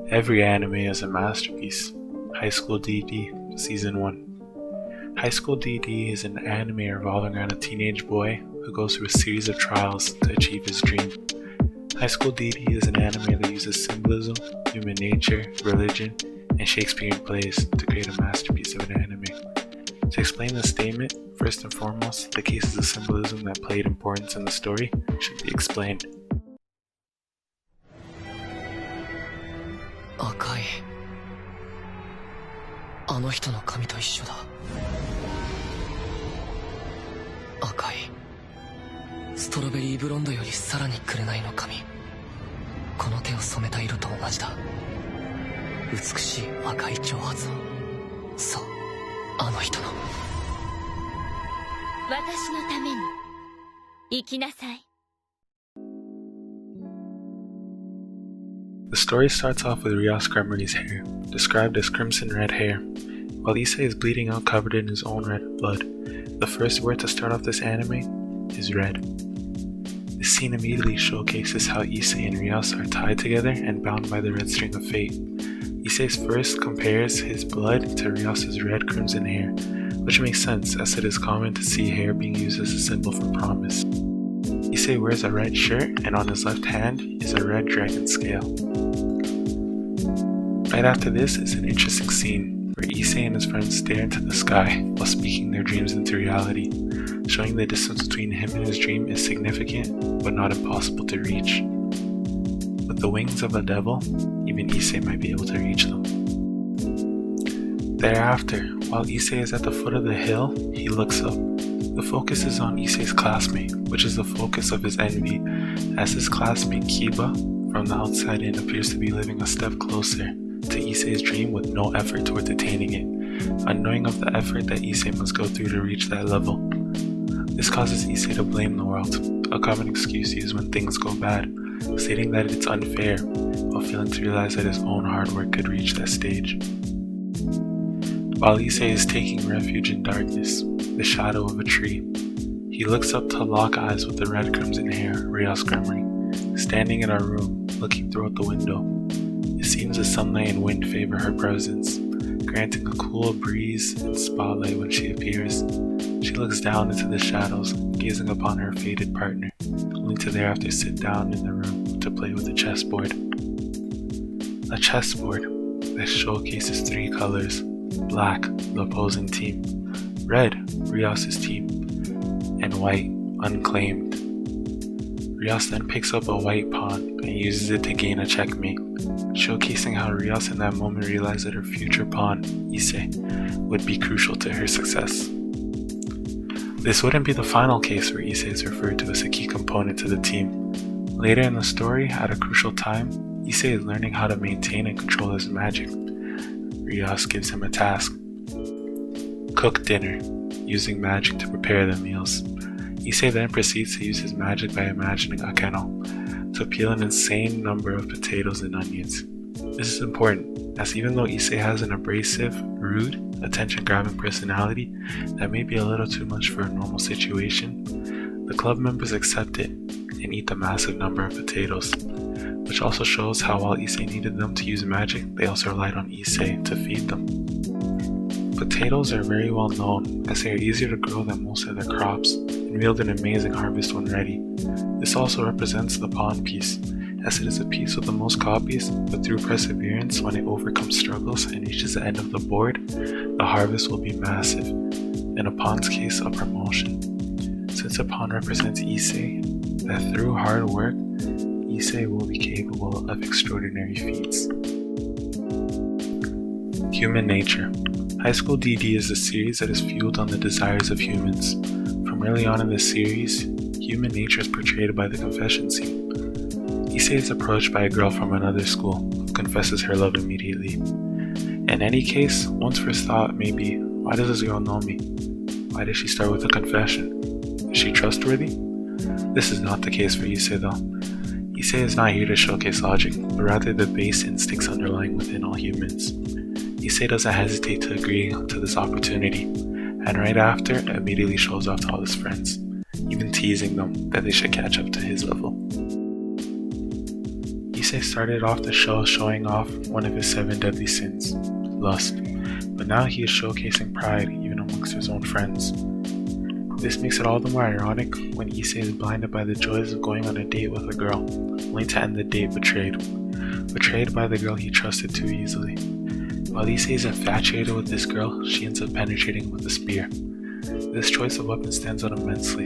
Every anime is a masterpiece. High School DxD Season 1. High School DxD is an anime revolving around a teenage boy who goes through a series of trials to achieve his dream. High School DxD is an anime that uses symbolism, human nature, religion, and Shakespearean plays to create a masterpiece of an anime. To explain this statement, first and foremost, the cases of symbolism that played importance in the story should be explained. 赤いあの人の髪と一緒だ赤いストロベリーブロンドよりさらに紅の髪この手を染めた色と同じだ美しい赤い長髪をそうあの人の私のために生きなさい The story starts off with Ryos Grummary's hair, described as crimson red hair. While Issei is bleeding out covered in his own red blood, the first word to start off this anime is red. This scene immediately showcases how Issei and Ryos are tied together and bound by the red string of fate. Issei first compares his blood to Ryos' red crimson hair, which makes sense as it is common to see hair being used as a symbol for promise. Issei wears a red shirt and on his left hand is a red dragon scale. Right after this is an interesting scene where Issei and his friends stare into the sky while speaking their dreams into reality, showing the distance between him and his dream is significant but not impossible to reach. With the wings of a devil, even Issei might be able to reach them. Thereafter, while Issei is at the foot of the hill, he looks up. The focus is on Issei's classmate, which is the focus of his envy, as his classmate Kiba, from the outside in, appears to be living a step closer to Issei's dream with no effort towards attaining it, unknowing of the effort that Issei must go through to reach that level. This causes Issei to blame the world, a common excuse used when things go bad, stating that it's unfair, while failing to realize that his own hard work could reach that stage. While Issei is taking refuge in darkness, the shadow of a tree, he looks up to lock eyes with the red crimson hair, Ryos Grumary, standing in our room, looking through out the window. It seems the sunlight and wind favor her presence, granting a cool breeze and spotlight when she appears. She looks down into the shadows, gazing upon her fated partner, only to thereafter sit down in the room to play with a chessboard. A chessboard that showcases three colors: black, the opposing team; red, Ryos' team; and white, unclaimed. Ryos then picks up a white pawn and uses it to gain a checkmate, showcasing how Ryos in that moment realized that her future pawn, Issei, would be crucial to her success. This wouldn't be the final case where Issei is referred to as a key component to the team. Later in the story, at a crucial time, Issei is learning how to maintain and control his magic. Ryos gives him a task: cook dinner, using magic to prepare the meals. Issei then proceeds to use his magic by imagining a kennel to peel an insane number of potatoes and onions. This is important, as even though Issei has an abrasive, rude, attention-grabbing personality that may be a little too much for a normal situation, the club members accept it and eat the massive number of potatoes, which also shows how while Issei needed them to use magic, they also relied on Issei to feed them. Potatoes are very well known as they are easier to grow than most other crops and yield an amazing harvest when ready. This also represents the pawn piece, as it is a piece with the most copies, but through perseverance, when it overcomes struggles and reaches the end of the board, the harvest will be massive. In a pawn's case, a promotion. Since a pawn represents Issei, that through hard work, Issei will be capable of extraordinary feats. Human nature. High School DxD is a series that is fueled on the desires of humans. From early on in the series, human nature is portrayed by the confession scene. Issei is approached by a girl from another school, who confesses her love immediately. In any case, one's first thought may be, why does this girl know me? Why did she start with a confession? Is she trustworthy? This is not the case for Issei though. Issei is not here to showcase logic, but rather the base instincts underlying within all humans. Issei doesn't hesitate to agree to this opportunity, and right after, immediately shows off to all his friends, even teasing them that they should catch up to his level. Issei Issei started off the show showing off one of his 7 deadly sins, lust, but now he is showcasing pride even amongst his own friends. This makes it all the more ironic when Issei is blinded by the joys of going on a date with a girl, only to end the date betrayed by the girl he trusted too easily. While Issei is infatuated with this girl, she ends up penetrating with a spear. This choice of weapon stands out immensely,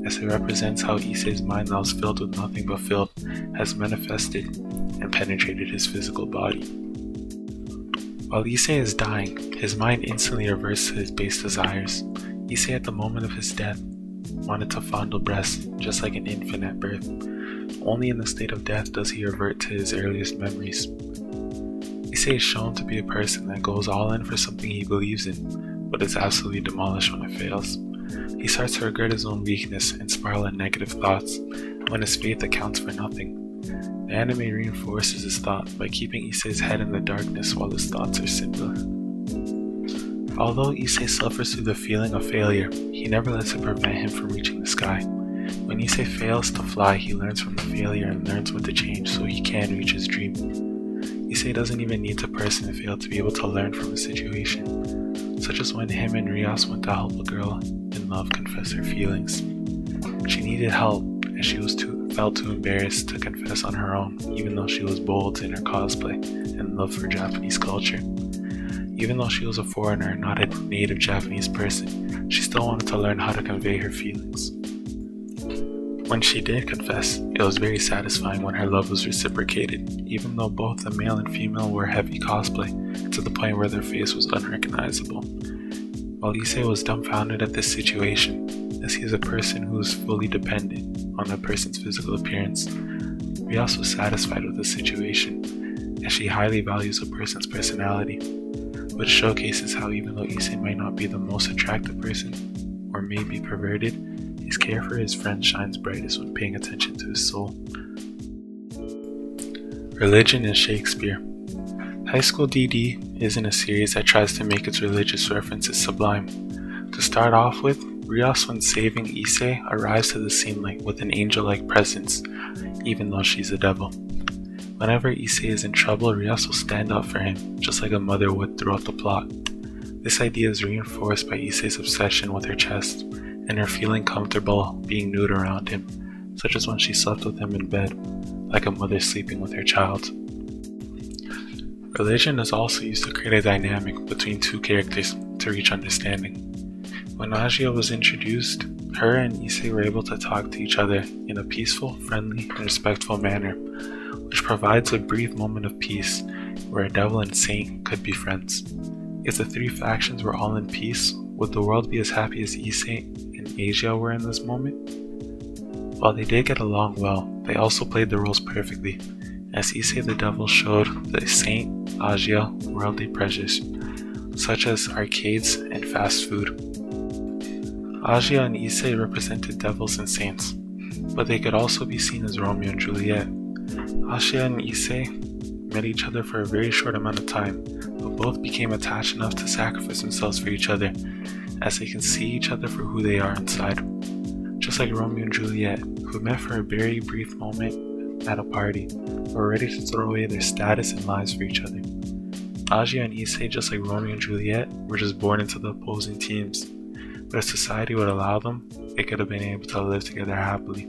as it represents how Issei's mind that was filled with nothing but filth has manifested and penetrated his physical body. While Issei is dying, his mind instantly reverts to his base desires. Issei at the moment of his death wanted to fondle breasts just like an infant at birth. Only in the state of death does he revert to his earliest memories. Issei is shown to be a person that goes all in for something he believes in, but is absolutely demolished when it fails. He starts to regret his own weakness and spiral in negative thoughts when his faith accounts for nothing. The anime reinforces his thought by keeping Issei's head in the darkness while his thoughts are simpler. Although Issei suffers through the feeling of failure, he never lets it prevent him from reaching the sky. When Issei fails to fly, he learns from the failure and learns what to change so he can reach his dream. Issei doesn't even need to personally fail to be able to learn from a situation, such as when him and Rias went to help a girl in love confess her feelings. She needed help as she felt too embarrassed to confess on her own, even though she was bold in her cosplay and love for Japanese culture. Even though she was a foreigner, not a native Japanese person, she still wanted to learn how to convey her feelings. When she did confess, it was very satisfying when her love was reciprocated, even though both the male and female wore heavy cosplay, to the point where their face was unrecognizable. While Issei was dumbfounded at this situation, as he is a person who is fully dependent on a person's physical appearance, Rias was satisfied with the situation, as she highly values a person's personality, which showcases how even though Issei might not be the most attractive person, or may be perverted, his care for his friend shines brightest when paying attention to his soul. Religion and Shakespeare. High School DxD isn't a series that tries to make its religious references sublime. To start off with, Rias, when saving Issei, arrives to the scene with an angel-like presence, even though she's a devil. Whenever Issei is in trouble, Rias will stand up for him, just like a mother would throughout the plot. This idea is reinforced by Issei's obsession with her chest, and her feeling comfortable being nude around him, such as when she slept with him in bed, like a mother sleeping with her child. Religion is also used to create a dynamic between two characters to reach understanding. When Agia was introduced, her and Issei were able to talk to each other in a peaceful, friendly, and respectful manner, which provides a brief moment of peace where a devil and saint could be friends. If the three factions were all in peace, would the world be as happy as Issei and Asia were in this moment? While they did get along well, they also played the roles perfectly, as Issei the devil showed the saint Agia worldly pleasures, such as arcades and fast food. Agia and Issei represented devils and saints, but they could also be seen as Romeo and Juliet. Agia and Issei met each other for a very short amount of time, but both became attached enough to sacrifice themselves for each other, as they can see each other for who they are inside. Just like Romeo and Juliet, who met for a very brief moment at a party, were ready to throw away their status and lives for each other. Agia and Issei, just like Romeo and Juliet, were just born into the opposing teams, but if society would allow them, they could have been able to live together happily.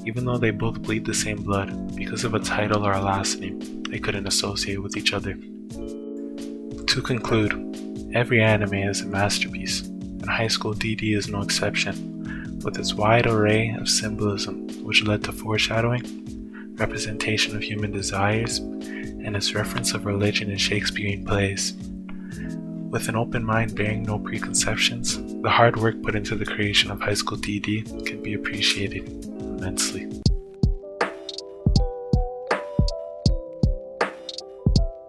Even though they both bleed the same blood, because of a title or a last name, they couldn't associate with each other. To conclude, every anime is a masterpiece, and High School DxD is no exception, with its wide array of symbolism which led to foreshadowing, representation of human desires, and its reference of religion in Shakespearean plays. With an open mind bearing no preconceptions, the hard work put into the creation of High School DxD can be appreciated immensely.